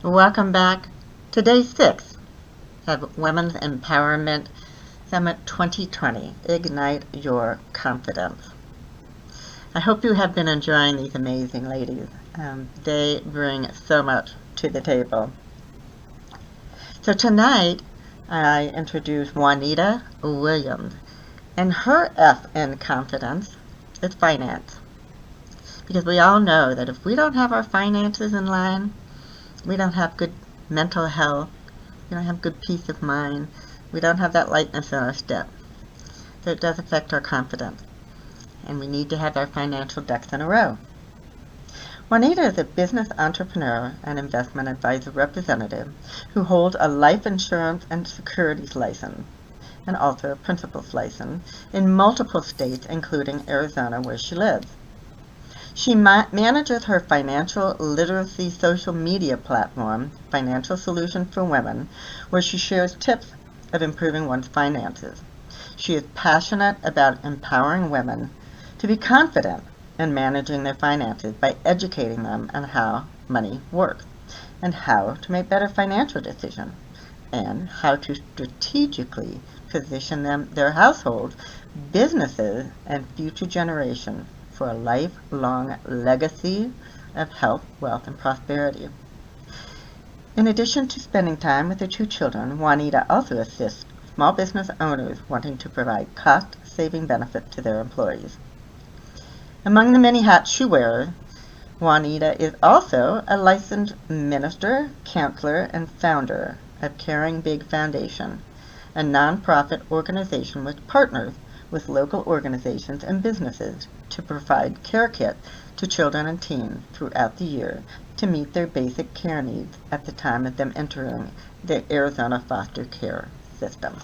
Welcome back to day 6 of Women's Empowerment Summit 2020, Ignite Your Confidence. I hope you have been enjoying these amazing ladies. They bring so much to the table. So tonight, I introduce Juanita Williams, and her F in confidence is finance. Because we all know that if we don't have our finances in line, we don't have good mental health, we don't have good peace of mind, we don't have that lightness in our step. So it does affect our confidence. And we need to have our financial ducks in a row. Juanita is a business entrepreneur and investment advisor representative who holds a life insurance and securities license and also a principal's license in multiple states, including Arizona, where she lives. She manages her financial literacy social media platform, Financial Solutions for Women, where she shares tips of improving one's finances. She is passionate about empowering women to be confident in managing their finances by educating them on how money works and how to make better financial decisions and how to strategically position their households, businesses, and future generations for a lifelong legacy of health, wealth, and prosperity. In addition to spending time with her 2 children, Juanita also assists small business owners wanting to provide cost-saving benefits to their employees. Among the many hats she wears, Juanita is also a licensed minister, counselor, and founder of Caring Big Foundation, a nonprofit organization which partners with local organizations and businesses to provide care kits to children and teens throughout the year to meet their basic care needs at the time of them entering the Arizona foster care system.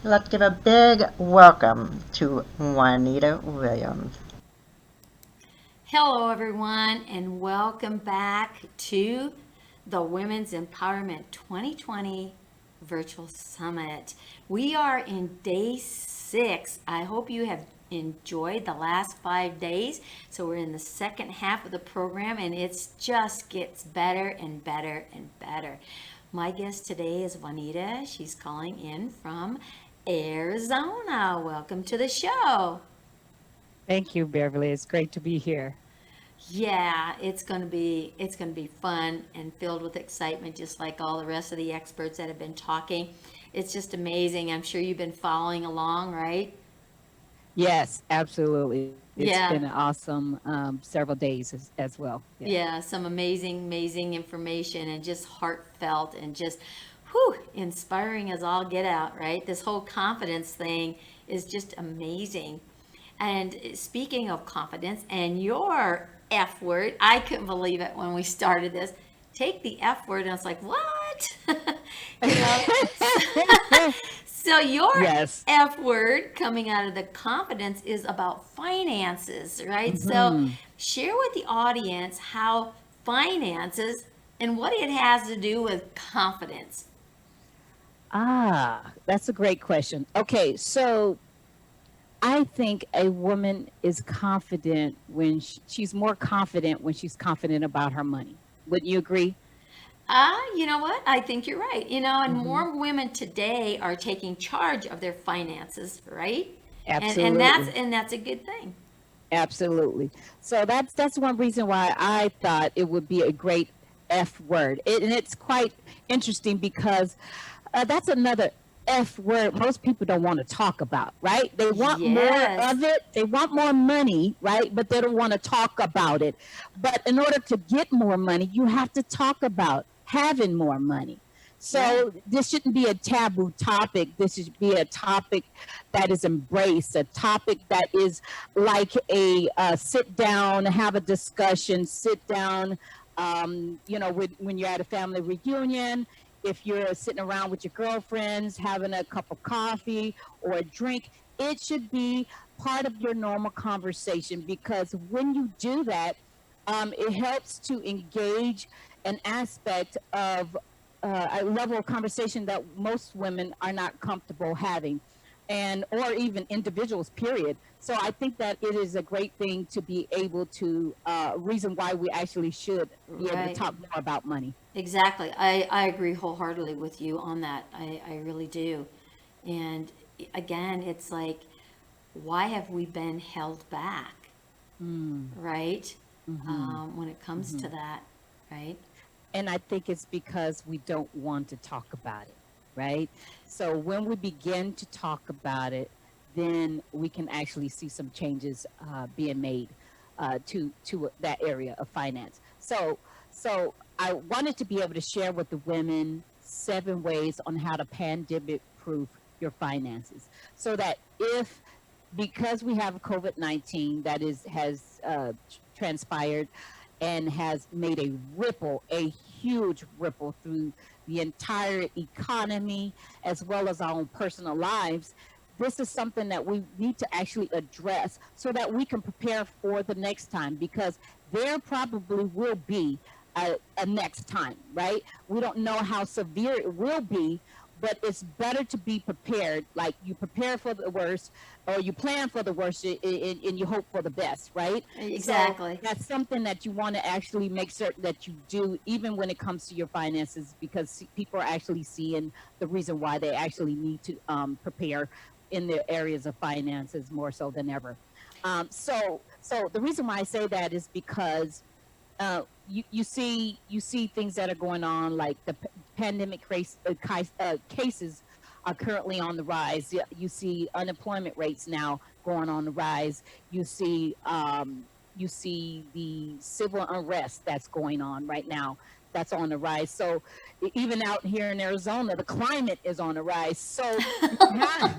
Let's give a big welcome to Juanita Williams. Hello, everyone, and welcome back to the Women's Empowerment 2020 Virtual Summit. We are in day 6. I hope you have enjoyed the last 5 days. So we're in the second half of the program, and it just gets better and better and better. My guest today is Juanita. She's calling in from Arizona. Welcome to the show. Thank you, Beverly. It's great to be here. Yeah, it's gonna be fun and filled with excitement, just like all the rest of the experts that have been talking. It's just amazing. I'm sure you've been following along, right? Yes, absolutely. It's been an Yeah, awesome several days as well. Yeah. yeah, some amazing information and just heartfelt and just whew, inspiring as all get out, right? This whole confidence thing is just amazing. And speaking of confidence and your F word, I couldn't believe it when we started this. Take the F word, and I was like, what? you know, so your Yes. F word coming out of the confidence is about finances, right? So hmm share with the audience how finances and what it has to do with confidence. That's a great question. Okay, so I think a woman is confident when she's more confident when she's confident about her money. Wouldn't you agree? You know what? I think you're right. And hmm more women today are taking charge of their finances, right? And that's Absolutely. and that's a good thing. Absolutely. So that's one reason why I thought it would be a great F word. And it's quite interesting because that's another F word most people don't want to talk about, right? They want more Yes. of it. They want more money, right? But they don't want to talk about it. But in order to get more money, you have to talk about having more money. Yeah. So this shouldn't be a taboo topic. This should be a topic that is embraced, a topic that is like a sit down, have a discussion, sit down. When you're at a family reunion, if you're sitting around with your girlfriends having a cup of coffee or a drink, it should be part of your normal conversation because when you do that, it helps to engage an aspect of a level of conversation that most women are not comfortable having. and or even individuals, period. So I think that it is a great thing to be able to reason why we actually should be able to Right. talk more about money. Exactly. I agree wholeheartedly with you on that. I really do. And again, it's like, why have we been held back, Mm, right? hmm When it comes hmm to that, right? And I think it's because we don't want to talk about it, right? So when we begin to talk about it, then we can actually see some changes being made to that area of finance. So I wanted to be able to share with the women 7 ways on how to pandemic proof your finances, so that if, because we have COVID-19 that is has transpired and has made a huge ripple through the entire economy as well as our own personal lives. This is something that we need to actually address so that we can prepare for the next time, because there probably will be a next time, right? We don't know how severe it will be, but it's better to be prepared. Like, you prepare for the worst, or you plan for the worst, and you hope for the best, right? So Exactly. that's something that you want to actually make certain that you do, even when it comes to your finances, because people are actually seeing the reason why they actually need to prepare in their areas of finances more so than ever. So the reason why I say that is because you see things that are going on, like the pandemic cases are currently on the rise. You see unemployment rates now going on the rise. You see the civil unrest that's going on right now, that's on the rise. So even out here in Arizona, the climate is on the rise. So you have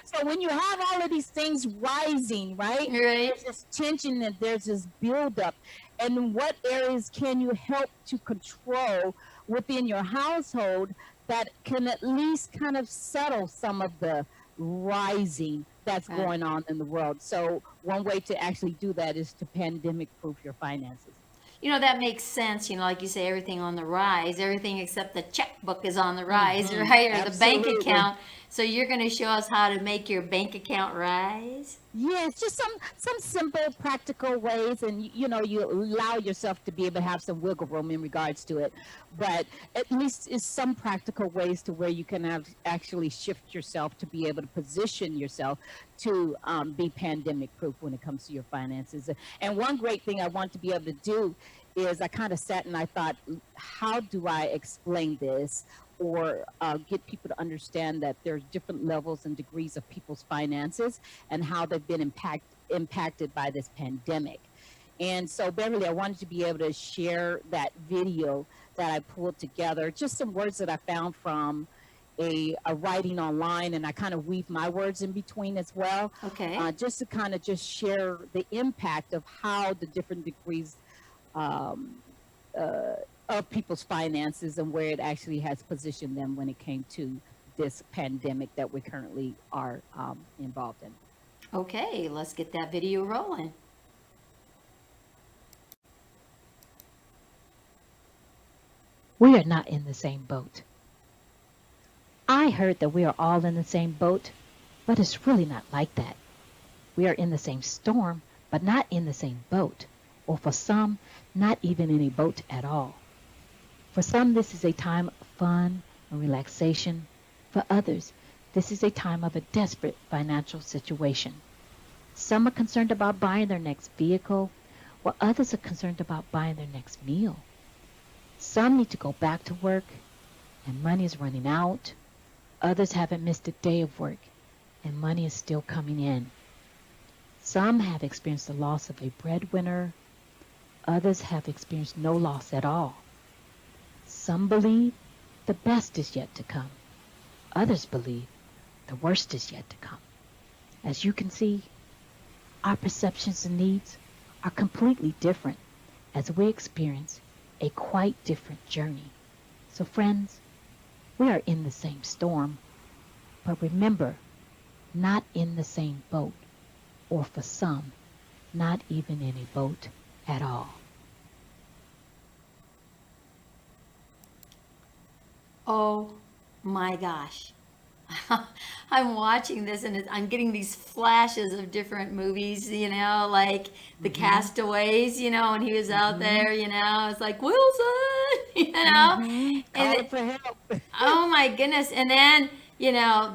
so when you have all of these things rising, right, Right. there's this tension and there's this buildup. And what areas can you help to control within your household that can at least kind of settle some of the rising that's Right. going on in the world? So one way to actually do that is to pandemic proof your finances. That makes sense. Like you say, everything on the rise, everything except the checkbook is on the rise, Hmm. right? Or the bank Absolutely. account. So you're going to show us how to make your bank account rise? Yes, just some simple, practical ways, and you allow yourself to be able to have some wiggle room in regards to it. But at least it's some practical ways to where you can have actually shift yourself to be able to position yourself to be pandemic proof when it comes to your finances. And one great thing I want to be able to do is, I kind of sat and I thought, how do I explain this, or get people to understand that there's different levels and degrees of people's finances and how they've been impacted by this pandemic. And so, Beverly, I wanted to be able to share that video that I pulled together, just some words that I found from a writing online, and I kind of weave my words in between as well, Okay. just to kind of just share the impact of how the different degrees um, uh, of people's finances and where it actually has positioned them when it came to this pandemic that we currently are involved in. Okay, let's get that video rolling. We are not in the same boat. I heard that we are all in the same boat, but it's really not like that. We are in the same storm, but not in the same boat, or for some, not even in a boat at all. For some, this is a time of fun and relaxation. For others, this is a time of a desperate financial situation. Some are concerned about buying their next vehicle, while others are concerned about buying their next meal. Some need to go back to work, and money is running out. Others haven't missed a day of work, and money is still coming in. Some have experienced the loss of a breadwinner. Others have experienced no loss at all. Some believe the best is yet to come. Others believe the worst is yet to come. As you can see, our perceptions and needs are completely different as we experience a quite different journey. So friends, we are in the same storm, but remember, not in the same boat, or for some, not even in a boat at all. Oh my gosh. I'm watching this and I'm getting these flashes of different movies, like the Castaways, and he was out there, it's like Wilson, and Calling for help. oh my goodness. And then,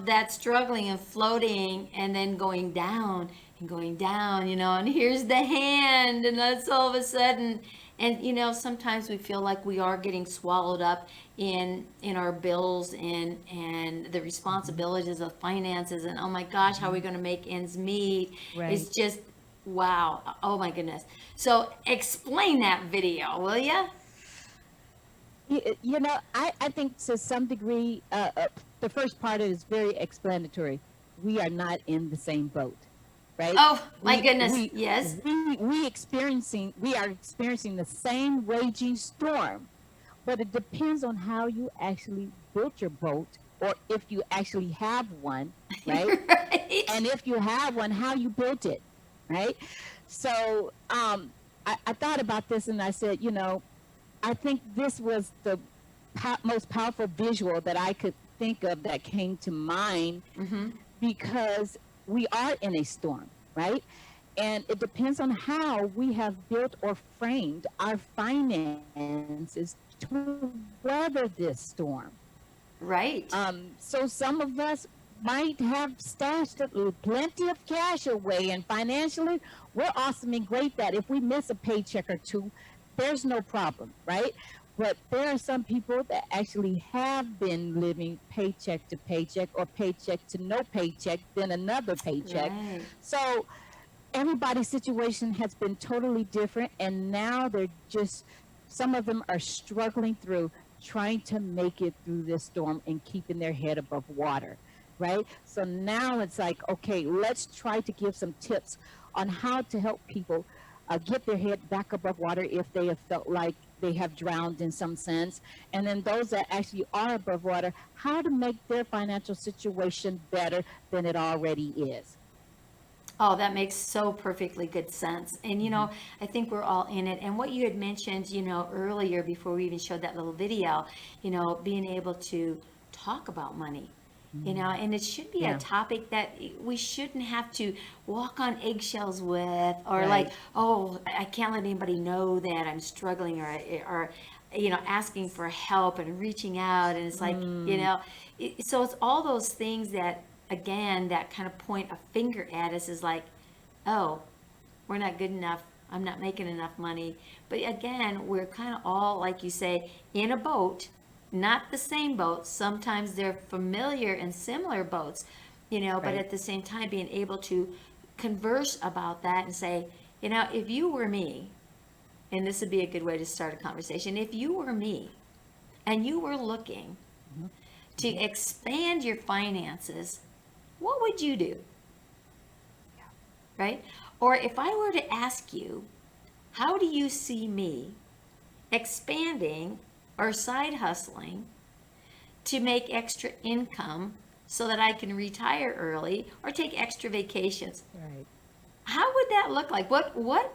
that struggling and floating and then going down and going down, and here's the hand. And that's all of a sudden. And, sometimes we feel like we are getting swallowed up in our bills and the responsibilities of finances. And oh my gosh, how are we going to make ends meet? Right. It's just, wow. Oh my goodness. So explain that video, will you? I think to some degree, the first part is very explanatory. We are not in the same boat, right? Oh my We- goodness. we- Yes. We are experiencing the same raging storm, but it depends on how you actually built your boat, or if you actually have one, right? Right. And if you have one, how you built it, right? So I thought about this and I said, I think this was the most powerful visual that I could think of that came to mind, Mm-hmm. because we are in a storm, right? And it depends on how we have built or framed our finances to weather this storm. Right. So some of us might have stashed plenty of cash away, and financially, we're awesome and great that if we miss a paycheck or two, there's no problem, right? But there are some people that actually have been living paycheck to paycheck, or paycheck to no paycheck, then another paycheck. Right. So everybody's situation has been totally different, and now some of them are struggling through trying to make it through this storm and keeping their head above water, right? So now it's like, okay, let's try to give some tips on how to help people get their head back above water if they have felt like they have drowned in some sense. And then those that actually are above water, how to make their financial situation better than it already is. Oh, that makes so perfectly good sense. And, I think we're all in it. And what you had mentioned, earlier before we even showed that little video, being able to talk about money, and it should be Yeah. a topic that we shouldn't have to walk on eggshells with, or Right. like, oh, I can't let anybody know that I'm struggling, or asking for help and reaching out. And it's like, so it's all those things that, again, that kind of point a finger at us, is like, oh, we're not good enough. I'm not making enough money. But again, we're kind of all, like you say, in a boat, not the same boat. Sometimes they're familiar and similar boats, but Right. at the same time, being able to converse about that and say, if you were me, and this would be a good way to start a conversation, if you were me and you were looking to expand your finances, what would you do? Right? Or if I were to ask you, how do you see me expanding or side hustling to make extra income so that I can retire early or take extra vacations? Right. How would that look like? What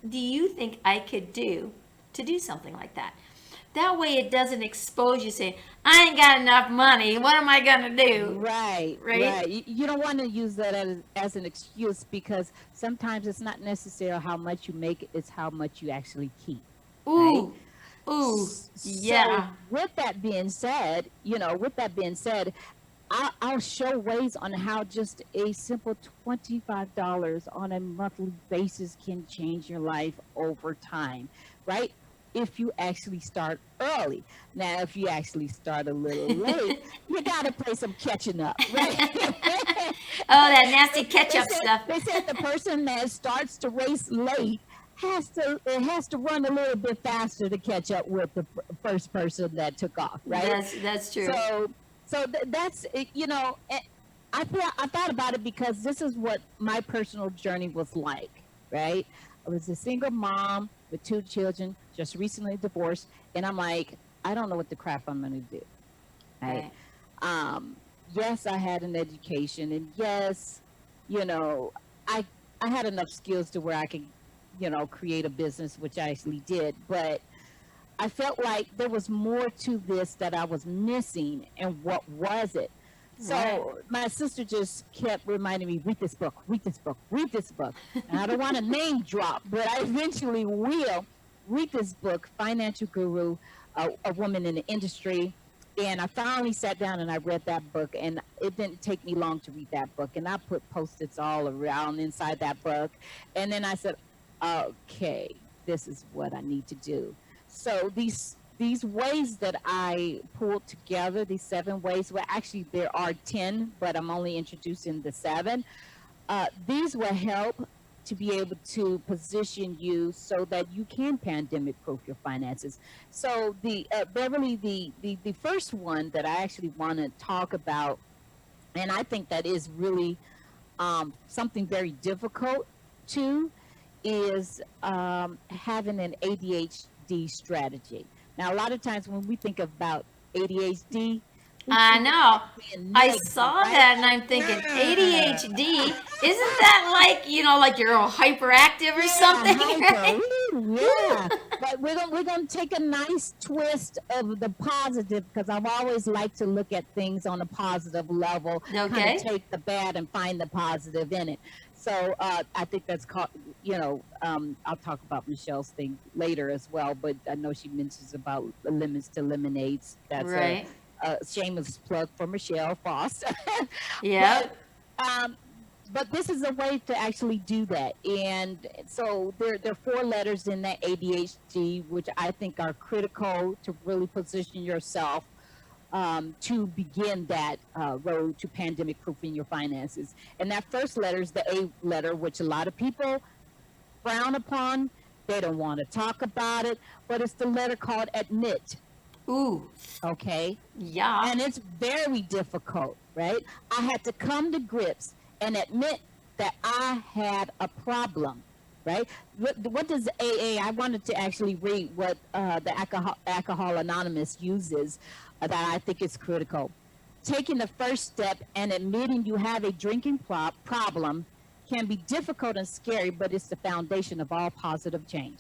do you think I could do to do something like that? That way it doesn't expose you saying, I ain't got enough money. What am I going to do? Right. Right? You don't want to use that as an excuse, because sometimes it's not necessarily how much you make, it's how much you actually keep. Ooh. Ooh. Yeah. So with that being said, I'll show ways on how just a simple $25 on a monthly basis can change your life over time, right? If you actually start early. Now, if you actually start a little late, you got to play some catching up, right? Oh, that nasty ketchup stuff. They said the person that starts to race late has to run a little bit faster to catch up with the first person that took off, right? That's true. That's I thought about it because this is what my personal journey was like, right? I was a single mom with 2 children, just recently divorced, and I'm like, I don't know what the crap I'm gonna do, right? Yes, I had an education, and yes, I had enough skills to where I could, create a business, which I actually did, but I felt like there was more to this that I was missing. And what was it? So Right. my sister just kept reminding me, read this book, read this book, read this book. And I don't want to name drop, but I eventually will read this book, Financial Guru, a woman in the industry. And I finally sat down and I read that book, and it didn't take me long to read that book. And I put post-its all around inside that book. And then I said, okay, this is what I need to do. So these ways that I pulled together, these 7 ways, well, actually there are 10, but I'm only introducing the 7. These will help to be able to position you so that you can pandemic proof your finances. So the Beverly, the first one that I actually want to talk about, and I think that is really something very difficult too, is having an ADHD strategy. Now, a lot of times when we think about ADHD, we I think know. about being I negative, saw right? that and I'm thinking, ADHD, isn't that like, like you're all hyperactive or something? Hyper, Right? ooh, yeah. But we're gonna take a nice twist of the positive, because I've always liked to look at things on a positive level, kind Okay. of take the bad and find the positive in it. So I think that's called, I'll talk about Michelle's thing later as well, but I know she mentions about the lemons to lemonades. That's Right. a shameless plug for Michelle Foss. Yep. um, but this is a way to actually do that. And so there are 4 letters in that ADHD, which I think are critical to really position yourself to begin that road to pandemic proofing your finances. And that first letter is the A letter, which a lot of people frown upon. They don't want to talk about it, but it's the letter called admit. Ooh. Okay. Yeah. And it's very difficult, right? I had to come to grips and admit that I had a problem, right? What does AA? I wanted to actually read what the Alcohol Anonymous uses that I think is critical. Taking the first step and admitting you have a drinking problem can be difficult and scary, but it's the foundation of all positive change.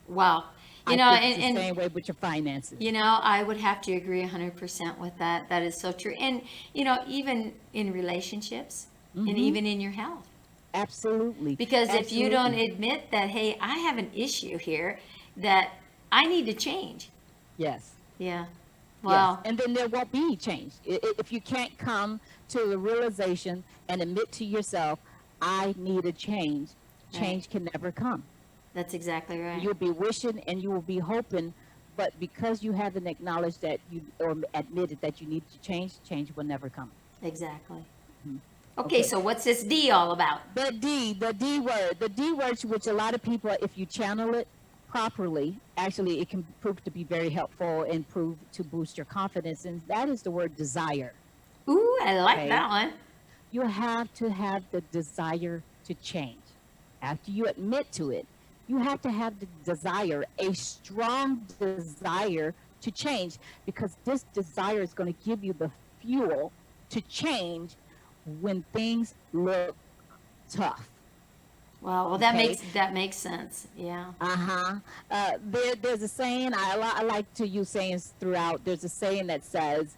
Wow. I think it's the And same way with your finances. I would have to agree 100% with that. That is so true. And, even in relationships and even in your health. Absolutely. Because if you don't Absolutely. admit that, hey, I have an issue here that I need to change. Yes. Yeah. Yes, Wow. and then there won't be change. If you can't come to the realization and admit to yourself, I need a change, change can never come. That's exactly right. You'll be wishing and you will be hoping, but because you haven't acknowledged that you or admitted that you need to change, change will never come. Exactly. Mhm. Okay, Okay. so what's this D all about? The D word, which a lot of people, if you channel it properly, actually it can prove to be very helpful and prove to boost your confidence, and that is the word desire. Ooh, I like Okay. that one. You have to have the desire to change. After you admit to it, you have to have the desire, a strong desire to change, because this desire is going to give you the fuel to change when things look tough. Wow. Well, Okay. that makes sense. Yeah. Uh-huh. There's a saying, I like to use sayings throughout. There's a saying that says,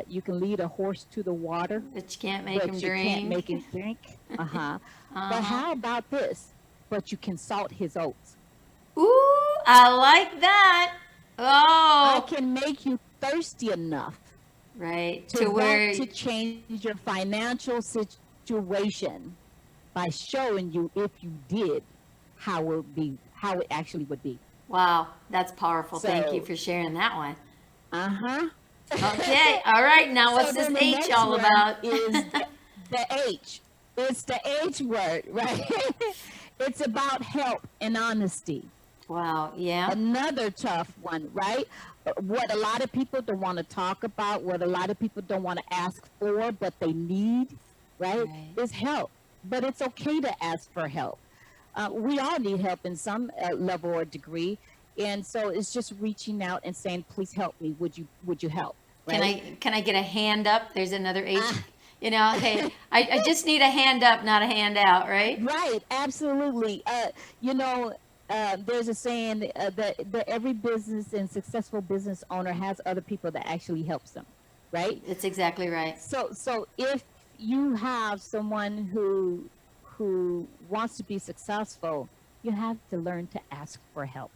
you can lead a horse to the water, But you can't make but him you drink. can't make him drink. Uh-huh. But Uh-huh. how about this? But you can salt his oats. Ooh, I like that. I Oh, can make you thirsty enough right. to To want where, to change your financial situation by showing you, if you did, how it actually would be. wow, that's powerful. Thank you So, for sharing that one. uh-huh. Okay. All right. Now, So what's this then the H next all one about? is the H. It's the H word, right? It's about help and honesty. Wow. Yeah. Another tough one, right? What a lot of people don't want to talk about, what a lot of people don't want to ask for, but they need, right, Right. is help. But it's okay to ask for help. We all need help in some level or degree, and so it's just reaching out and saying, "Please help me. Would you help?" Right? Can I get a hand up? There's another H. Hey, I just need a hand up, not a handout, right? Right, absolutely. There's a saying that every business and successful business owner has other people that actually helps them. right? It's exactly right. So if you have someone who wants to be successful, you have to learn to ask for help,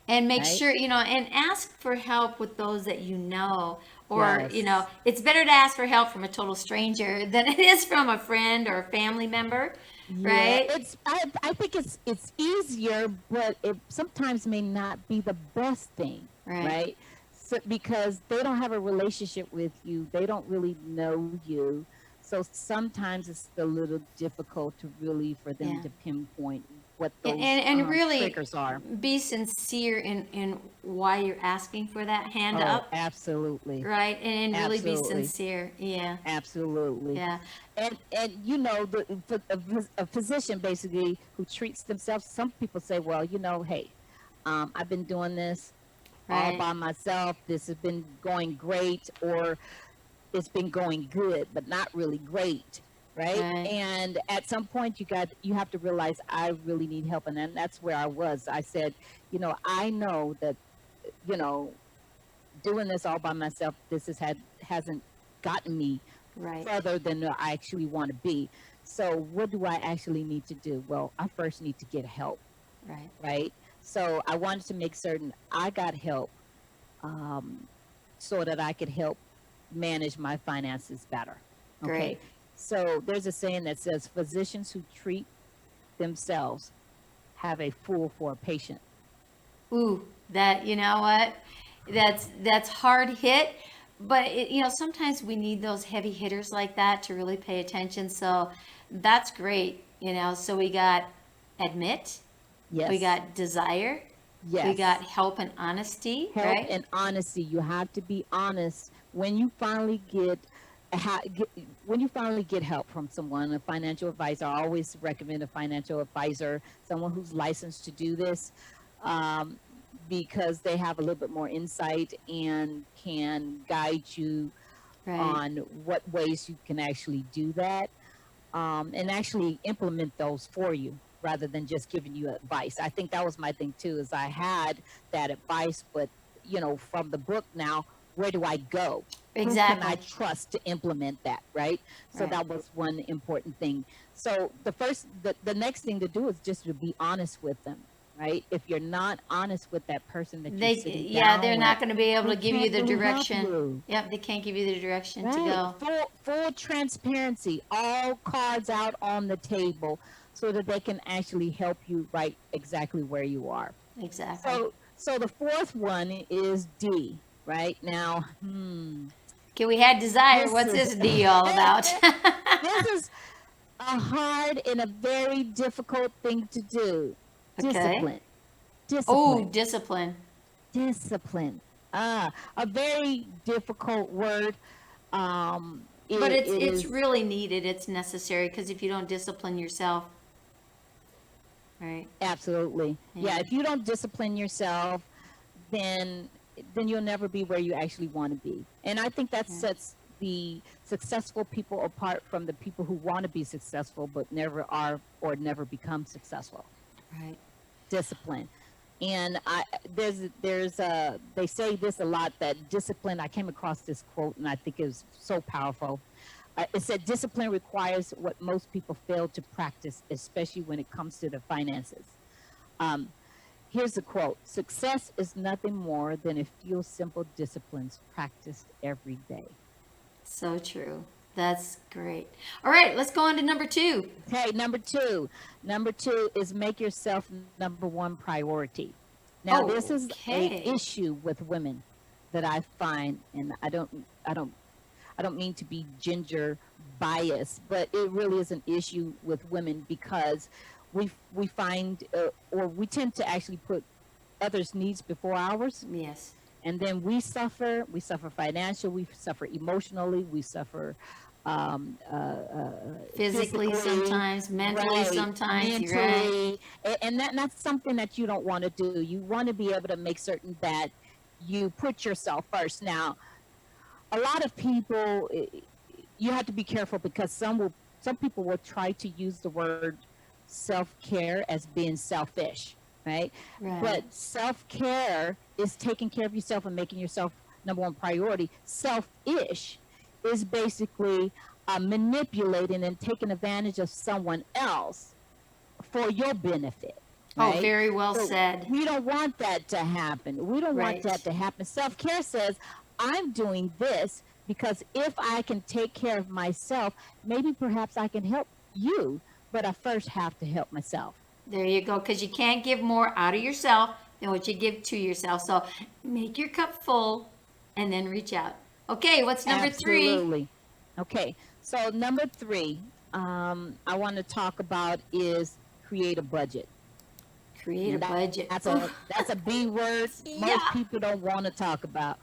And make right? sure, and ask for help with those that you know. Or, Yes. it's better to ask for help from a total stranger than it is from a friend or a family member, Yeah, right? I think it's easier, but it sometimes may not be the best thing, Right. right? So because they don't have a relationship with you, they don't really know you. So sometimes it's a little difficult to really for them Yeah. to pinpoint what And, those and really triggers are. be sincere in why you're asking for that hand Oh, up, absolutely. right? And really be Absolutely. sincere. Yeah. Absolutely. Yeah. And a physician basically who treats themselves, some people say, well, hey, I've been doing this all Right. by myself. This has been going great, or it's been going good, but not really great, right? Right. And at some point, you have to realize I really need help, and then that's where I was. I said, I know that, you know, doing this all by myself, hasn't gotten me Right. further than I actually want to be. So what do I actually need to do? Well, I first need to get help, Right. right? So I wanted to make certain I got help, um, so that I could help manage my finances better. Okay. Great. So there's a saying that says physicians who treat themselves have a fool for a patient. Ooh, that, you know what? That's hard hit, but sometimes we need those heavy hitters like that to really pay attention. So that's great. So we got admit, we Yes. got desire, we got Yes. help and honesty, Help right? and honesty. You have to be honest when you finally when you finally get help from someone, a financial advisor. I always recommend a financial advisor, someone who's licensed to do this, um, because they have a little bit more insight and can guide you Right. on what ways you can actually do that, and actually implement those for you rather than just giving you advice. I think that was my thing too, is I had that advice, but from the book now, where do I go? Who can I Exactly. trust to implement that, right? So Right. that was one important thing. So the next thing to do is just to be honest with them, right? If you're not honest with that person that you're sitting Yeah, they're down with, not going to be able they to give you can't the really help direction. you. Yep, they can't give you the direction to Right. go. Full transparency, all cards out on the table so that they can actually help you right exactly where you are. Exactly. So the fourth one is D, right? Now, Okay, we had desire. this What's is this D all about? this is a hard and a very difficult thing to do. Okay. Discipline. Oh, Discipline. discipline. Discipline. A very difficult word. But It it's is. really needed. It's necessary because if you don't discipline yourself, right? Absolutely. Yeah. Yeah, if you don't discipline yourself, then you'll never be where you actually want to be. And I think that Yeah. sets the successful people apart from the people who want to be successful but never are or never become successful. Right. Discipline. And they say this a lot, that discipline, I came across this quote and I think it was so powerful. It said discipline requires what most people fail to practice, especially when it comes to the finances. Um, Here's the quote: success is nothing more than a few simple disciplines practiced every day. So true. That's great. All right, let's go on to number 2. Okay, number two. Number two is make yourself number one priority. Now, this is a Okay. issue with women that I find, and I don't mean to be gender biased, but it really is an issue with women because we find, or we tend to actually put others' needs before ours, Yes. and then we suffer financially, we suffer emotionally, we suffer, Physically physically, sometimes, mentally right, sometimes, you're right. mentally, and that's something that you don't want to do. You want to be able to make certain that you put yourself first. Now, a lot of people, you have to be careful because some people will try to use the word self-care as being selfish, right? Right. But self-care is taking care of yourself and making yourself number one priority. Selfish is basically manipulating and taking advantage of someone else for your benefit, Oh, right? very well So said. we don't want that to happen. We don't want Right. that to happen. Self care says, I'm doing this because if I can take care of myself, maybe perhaps I can help you, but I first have to help myself. There you go, because you can't give more out of yourself than what you give to yourself. So make your cup full and then reach out. Okay, what's number three? Absolutely. Okay, so number three, I want to talk about is create a budget. Create a That- budget. That's a B word Yeah. most people don't want to talk about.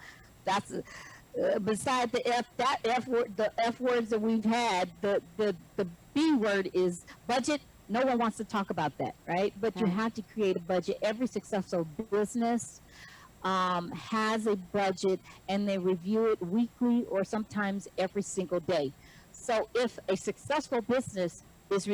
That's beside the F word, the F words that we've had. The B word is budget. No one wants to talk about that, right? But you Right. have to create a budget. Every successful business has a budget, and they review it weekly or sometimes every single day. So if a successful business is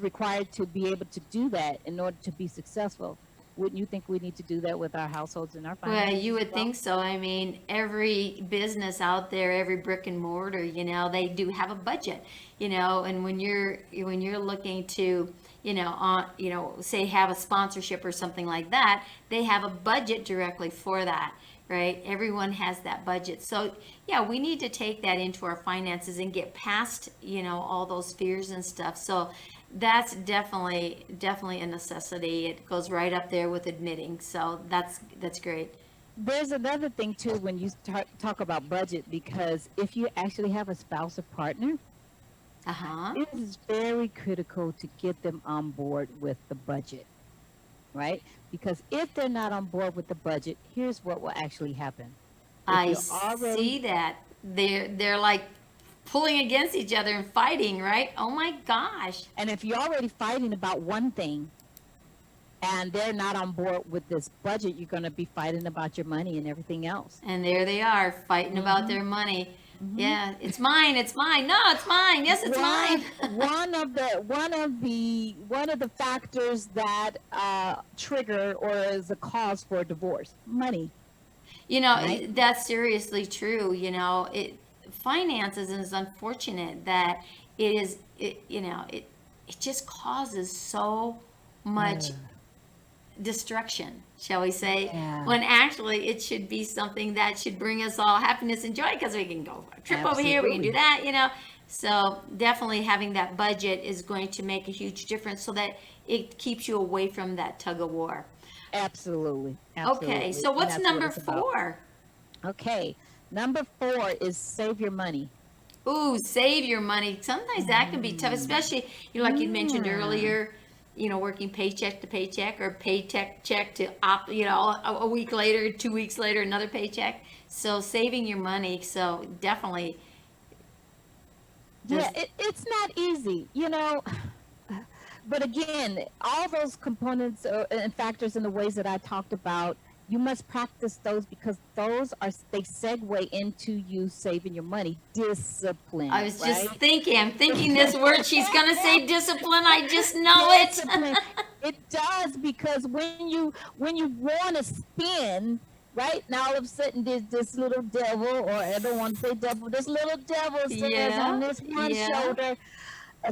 required to be able to do that in order to be successful, wouldn't you think we need to do that with our households and our Well, finances? you as would well? think so. I mean, every business out there, every brick and mortar, they do have a budget, and when you're looking to, say have a sponsorship or something like that, they have a budget directly for that, right? Everyone has that budget. So, yeah, we need to take that into our finances and get past, all those fears and stuff. So, that's definitely a necessity. It goes right up there with admitting. So that's great. There's another thing too when you talk about budget, because if you actually have a spouse or partner, Uh-huh. it is very critical to get them on board with the budget, right? Because if they're not on board with the budget, here's what will actually happen. If I you're already see that. They're like pulling against each other and fighting, right? Oh my gosh. And if you're already fighting about one thing and they're not on board with this budget, you're going to be fighting about your money and everything else. And there they are fighting about their money. Yeah, it's mine, it's mine. No, it's mine. Yes, it's mine. One of the factors that trigger or is a cause for divorce, money. Right. That's seriously true. Finances is unfortunate that it just causes so much destruction, shall we say, Yeah. when actually it should be something that should bring us all happiness and joy, because we can go for a trip over here, we can do that. So definitely having that budget is going to make a huge difference so that it keeps you away from that tug of war. Absolutely. Okay, so And what's that's what number it's about. 4? Okay, number 4 is save your money. Ooh, save your money. Sometimes that can be tough, especially, like you mentioned earlier, working paycheck to paycheck or paycheck to a week later, 2 weeks later, another paycheck. So saving your money. So definitely. Yeah, it's not easy, But again, all those components and factors and the ways that I talked about, you must practice those because they segue into you saving your money. Discipline. I was just right? I'm thinking this word. She's going to say discipline. I just know it. Discipline. It does, because when you want to spend, right now all of a sudden there's this little devil, or I don't want to say devil, this little devil says Yeah, on this one yeah. shoulder,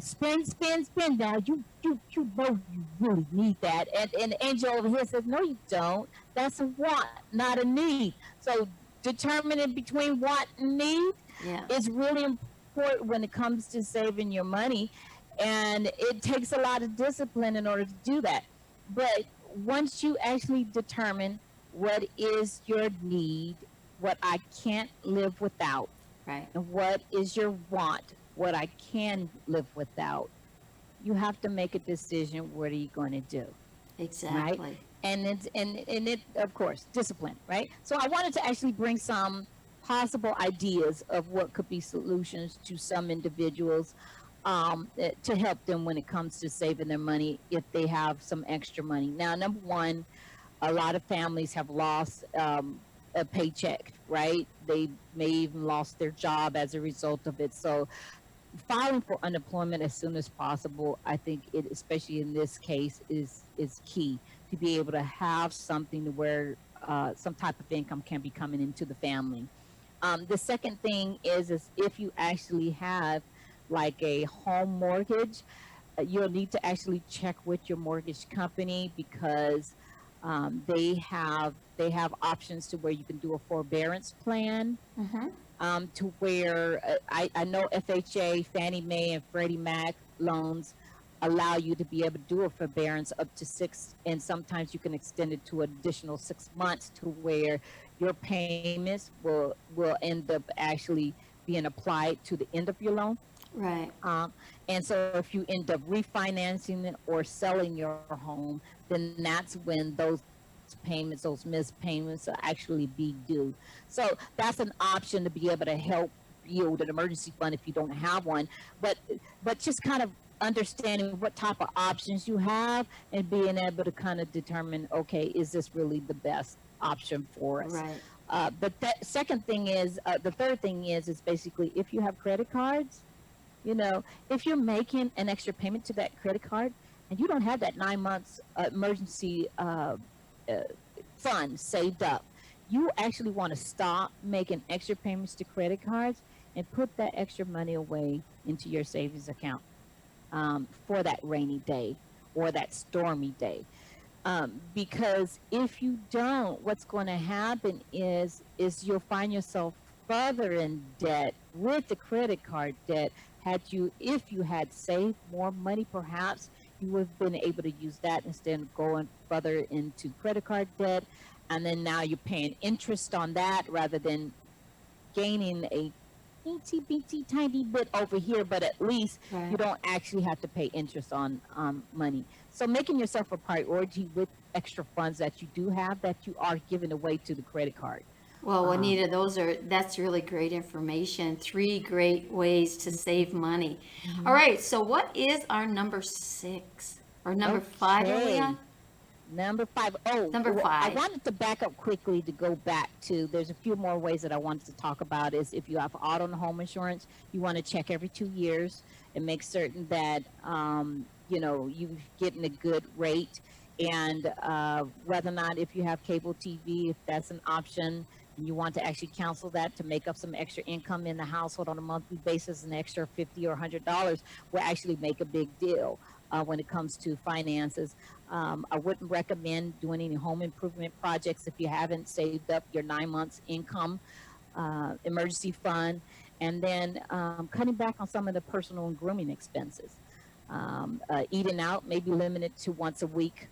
spend. Now you know you really need that, and the angel over here says, no, you don't. That's a want, not a need. So determining between want and need Yeah. is really important when it comes to saving your money, and it takes a lot of discipline in order to do that. But once you actually determine what is your need, what I can't live without, Right. and what is your want, what I can live without, you have to make a decision. What are you going to do? Exactly. And it of course, discipline, right? So I wanted to actually bring some possible ideas of what could be solutions to some individuals, to help them when it comes to saving their money if they have some extra money. Now, number one, a lot of families have lost a paycheck, right? They may even lost their job as a result of it. So filing for unemployment as soon as possible, I think especially in this case, is key to be able to have something to where some type of income can be coming into the family. The second thing is if you actually have like a home mortgage, you'll need to actually check with your mortgage company because they have options to where you can do a forbearance plan, Mm-hmm. to where I know FHA, Fannie Mae, and Freddie Mac loans allow you to be able to do a forbearance up to 6, and sometimes you can extend it to an additional 6 months to where your payments will end up actually being applied to the end of your loan. Right. Um, and so if you end up refinancing it or selling your home, then that's when those payments, those missed payments will actually be due. So that's an option to be able to help yield an emergency fund if you don't have one. But but just kind of understanding what type of options you have and being able to kind of determine, okay, is this really the best option for us? Right. But that second thing is, the third thing is basically if you have credit cards, you know, if you're making an extra payment to that credit card and you don't have that 9 months emergency uh, fund saved up, you actually want to stop making extra payments to credit cards and put that extra money away into your savings account, for that rainy day or that stormy day. Because if you don't, what's going to happen is you'll find yourself further in debt with the credit card debt. If you had saved more money, perhaps you would have been able to use that instead of going further into credit card debt, and then now you're paying interest on that rather than gaining a teensy beensy tiny bit over here, but at least Right. you don't actually have to pay interest on money. So making yourself a priority with extra funds that you do have that you are giving away to the credit card. Well, Um, Juanita, that's really great information. 3 great ways to save money. All mhm. right, so what is our number 6 or number 5, Okay. Lilia? Number 5. Oh, Number I 5. wanted to back up quickly to go back to. There's a few more ways that I wanted to talk about. Is if you have auto and home insurance, you want to check every 2 years and make certain that you're getting a good rate, and whether or not if you have cable TV, if that's an option, and you want to actually cancel that to make up some extra income in the household on a monthly basis, an extra $50 or $100 will actually make a big deal when it comes to finances. I wouldn't recommend doing any home improvement projects if you haven't saved up your 9 months income, emergency fund, and then cutting back on some of the personal and grooming expenses. Eating out, maybe limited to once a week.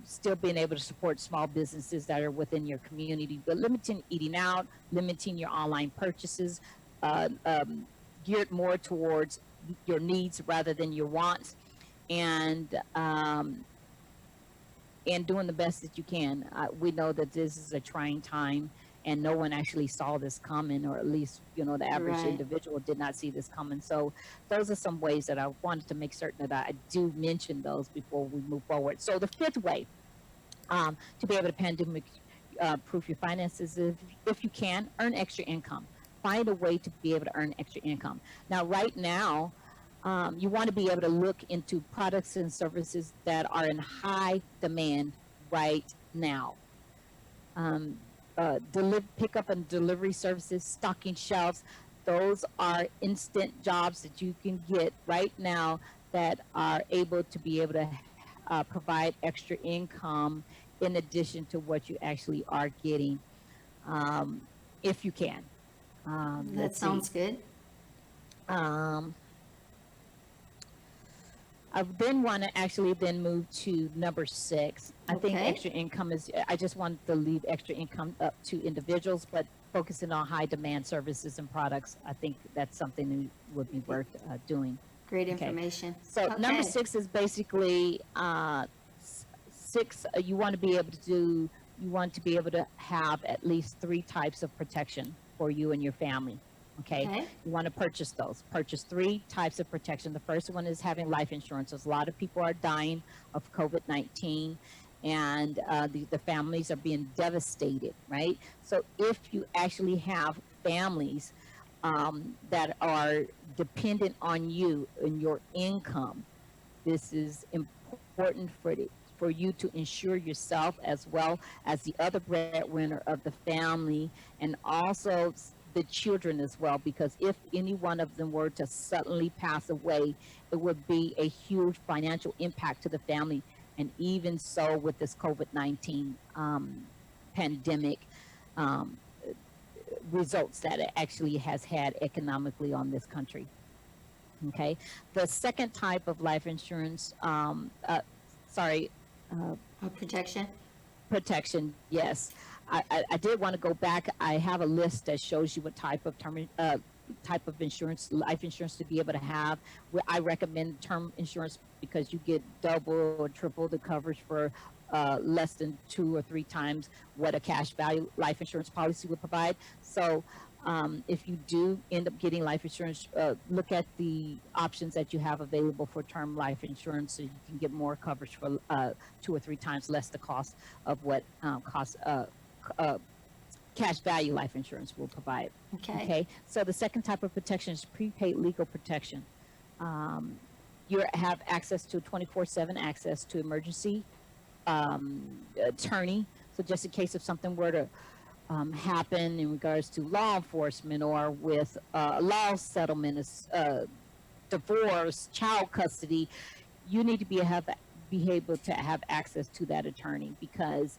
Still being able to support small businesses that are within your community, but limiting eating out, limiting your online purchases, uh, um, geared more towards your needs rather than your wants, and doing the best that you can. We know that this is a trying time, and no one actually saw this coming, or at least the average Right. individual did not see this coming. So those are some ways that I wanted to make certain that I do mention those before we move forward. So the fifth way, to be able to pandemic proof your finances, if you can earn extra income, find a way to be able to earn extra income. Now, right now, you want to be able to look into products and services that are in high demand right now. Um, Pickup and delivery services, stocking shelves, those are instant jobs that you can get right now that are able to be able to provide extra income in addition to what you actually are getting, um, if you can. That Let's see. sounds good. Um, I then want to actually then move to number 6. I think Okay. extra income is, I just wanted to leave extra income up to individuals, but focusing on high demand services and products, I think that's something that would be worth doing. Great Okay. information. So number Okay. 6 is basically 6. You want to be able to have at least 3 types of protection for you and your family. Okay. Okay. You want to purchase those. Purchase 3 types of protection. The first one is having life insurance. A lot of people are dying of COVID-19, and the families are being devastated, right? So if you actually have families that are dependent on you and your income, this is important for you to insure yourself as well as the other breadwinner of the family, and also the children as well, because if any one of them were to suddenly pass away, it would be a huge financial impact to the family. And even so, with this COVID-19 pandemic, um, results that it actually has had economically on this country. Okay. The second type of life insurance, sorry, Protection. protection, yes. I did want to go back. I have a list that shows you what type of type of insurance, life insurance, to be able to have. I recommend term insurance because you get double or triple the coverage for less than 2 or 3 times what a cash value life insurance policy would provide. So if you do end up getting life insurance, look at the options that you have available for term life insurance, so you can get more coverage for 2 or 3 times less the cost of what cash value life insurance will provide. Okay. So the second type of protection is prepaid legal protection. You have access to 24/7 access to emergency attorney. So just in case if something were to happen in regards to law enforcement or with law settlement, divorce, child custody, you need to be able to have access to that attorney, because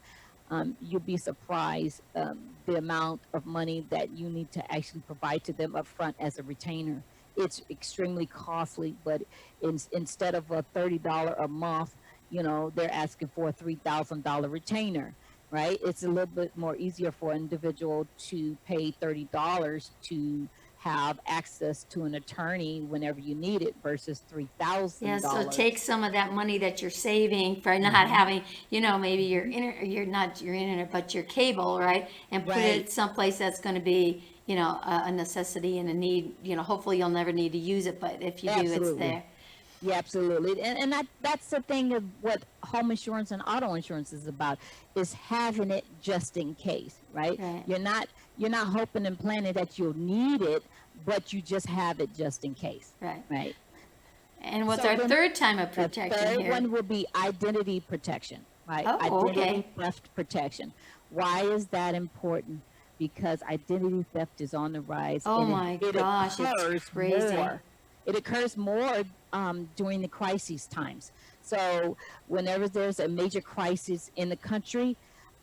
you'll be surprised the amount of money that you need to actually provide to them up front as a retainer. It's extremely costly, but instead of a $30 a month, they're asking for a $3,000 retainer, right? It's a little bit more easier for an individual to pay $30 to have access to an attorney whenever you need it versus $3,000. Yeah, so take some of that money that you're saving for not having, maybe your internet, but your cable, right? And put Right. it someplace that's going to be, a necessity and a need. Hopefully you'll never need to use it, but if you do, it's Absolutely. there. Yeah, absolutely. And that's the thing of what home insurance and auto insurance is about, is having it just in case, right? Right. You're not hoping and planning that you'll need it, but you just have it just in case. Right. Right. And what's So our then third time of The protection third here? one will be identity protection, right? Oh, Identity okay. theft protection. Why is that important? Because identity theft is on the rise. Oh and my gosh, it's occurs crazy. more. It occurs more during the crisis times. So whenever there's a major crisis in the country,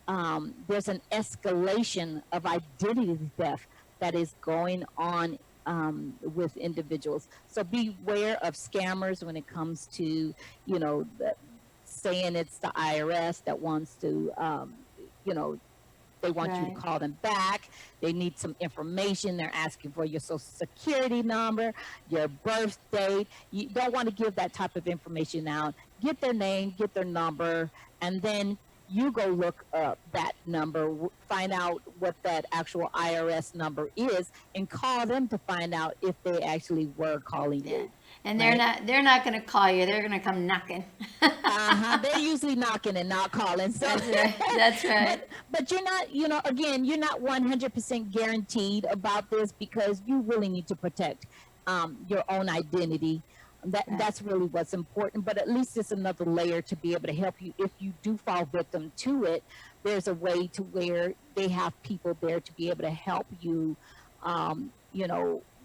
there's an escalation of identity theft that is going on with individuals. So beware of scammers when it comes to, saying it's the IRS that wants to, they want you Right. to call them back. They need some information. They're asking for your social security number, your birth date. You don't want to give that type of information out. Get their name, get their number, and then you go look up that number, find out what that actual IRS number is, and call them to find out if they actually were calling Yeah. you. And Right. they're not going to call you. They're going to come knocking. They're usually knocking and not calling. So That's right. That's right. but you're not, again, you're not 100% guaranteed about this, because you really need to protect your own identity. Right. That's really what's important. But at least it's another layer to be able to help you if you do fall victim to it. There's a way to where they have people there to be able to help you,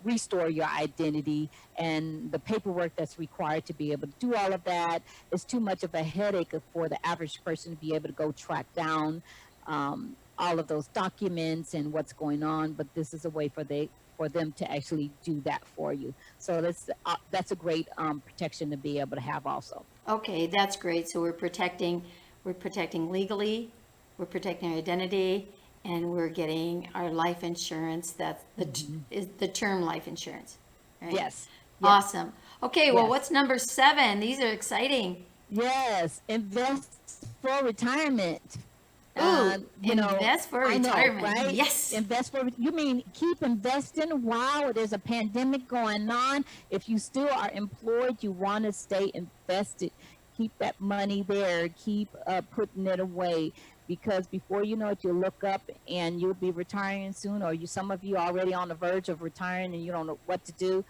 restore your identity, and the paperwork that's required to be able to do all of that is too much of a headache for the average person to be able to go track down all of those documents and what's going on. But this is a way for them to actually do that for you. So that's a great protection to be able to have also. Okay, that's great. So we're protecting legally, we're protecting our identity, and we're getting our life insurance. That's is the term life insurance, right? Yes. Awesome. Okay, well, Yes. what's number 7? These are exciting. Yes. Invest for retirement. Ooh, invest for I know, retirement. right? Yes. Invest for, you mean keep investing while there's a pandemic going on. If you still are employed, you want to stay invested. Keep that money there. Keep putting it away, because before you know it, you'll look up and you'll be retiring soon, or some of you are already on the verge of retiring and you don't know what to do.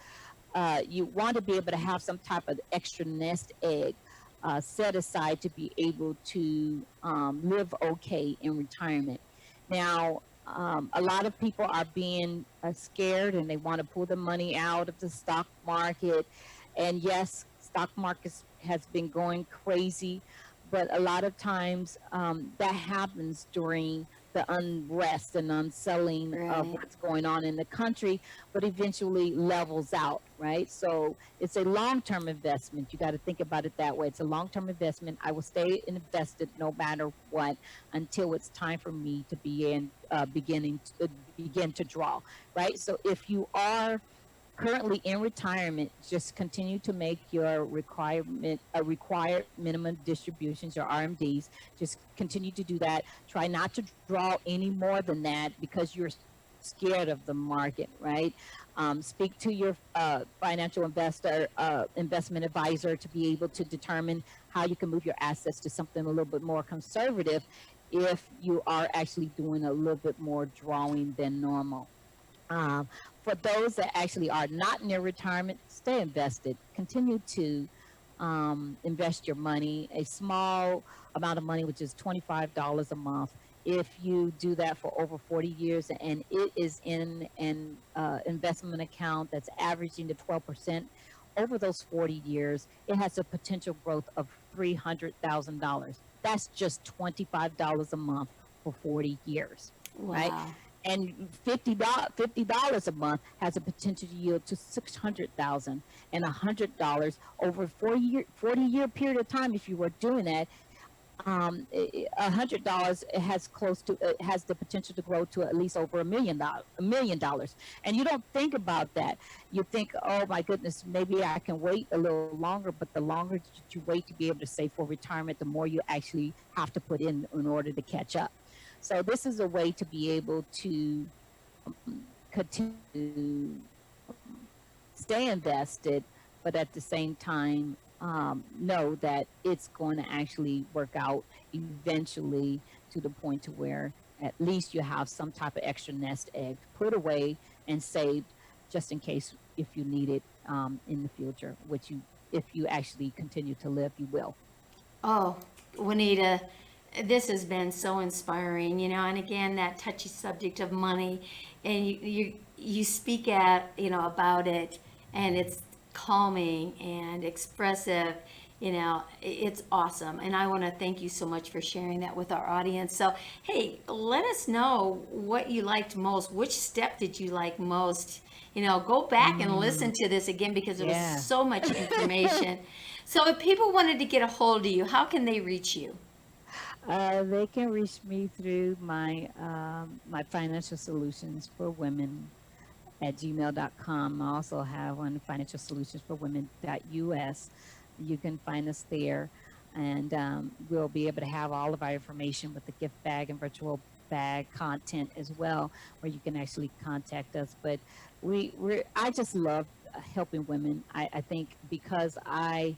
You want to be able to have some type of extra nest egg set aside to be able to live okay in retirement. Now, a lot of people are being scared and they want to pull the money out of the stock market. And yes, stock market has been going crazy, but a lot of times that happens during the unrest and unsettling of Right. what's going on in the country, but eventually levels out, right? So it's a long-term investment. You got to think about it that way. It's a long-term investment. I will stay invested no matter what until it's time for me to begin to draw, right? So if you are currently in retirement, just continue to make your required minimum distributions, your RMDs. Just continue to do that. Try not to draw any more than that because you're scared of the market, right? Speak to your financial investment advisor to be able to determine how you can move your assets to something a little bit more conservative if you are actually doing a little bit more drawing than normal. Um, for those that actually are not near retirement, stay invested. Continue to invest your money, a small amount of money, which is $25 a month. If you do that for over 40 years and it is in an investment account that's averaging to 12% over those 40 years, it has a potential growth of $300,000. That's just $25 a month for 40 years, right? Wow. And $50 a month has a potential to yield to 600,000, and $100 over 40 year period of time. If you were doing that, $100 has the potential to grow to at least over $1 million. And you don't think about that. You think, oh my goodness, maybe I can wait a little longer. But the longer that you wait to be able to save for retirement, the more you actually have to put in order to catch up. So this is a way to be able to continue to stay invested, but at the same time, know that it's going to actually work out eventually to the point to where at least you have some type of extra nest egg put away and saved just in case if you need it in the future, which if you actually continue to live, you will. Oh, Juanita, this has been so inspiring, and again, that touchy subject of money, and you speak about it, and it's calming and expressive. It's awesome, and I want to thank you so much for sharing that with our audience. So, hey, let us know what you liked most. Which step did you like most? Go back and listen to this again because it Yeah. was so much information. So, if people wanted to get a hold of you, how can they reach you? They can reach me through my financial solutions for women at gmail.com. I also have one, financial solutions for women.us. You can find us there, and we'll be able to have all of our information with the gift bag and virtual bag content as well, where you can actually contact us. But I just love helping women. I think because I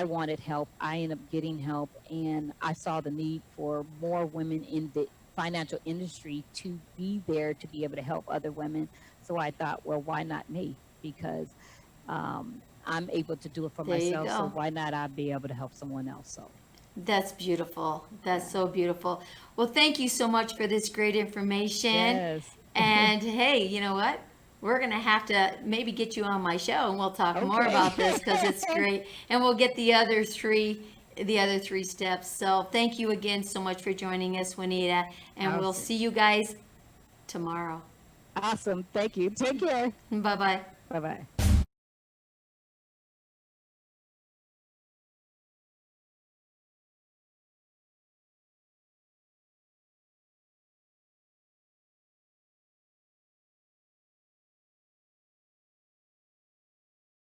wanted help, I ended up getting help, and I saw the need for more women in the financial industry to be there to be able to help other women. So I thought, well, why not me? Because I'm able to do it for There you myself, so go. why not I be able to help someone else? So That's beautiful. That's so beautiful. Well, thank you so much for this great information. yes, And hey, you know what? We're going to have to maybe get you on my show and we'll talk more Okay. about this because it's great. And we'll get the other three steps. So thank you again so much for joining us, Juanita. And we'll Awesome. see you guys tomorrow. Awesome. Thank you. Take care. Bye bye. Bye bye.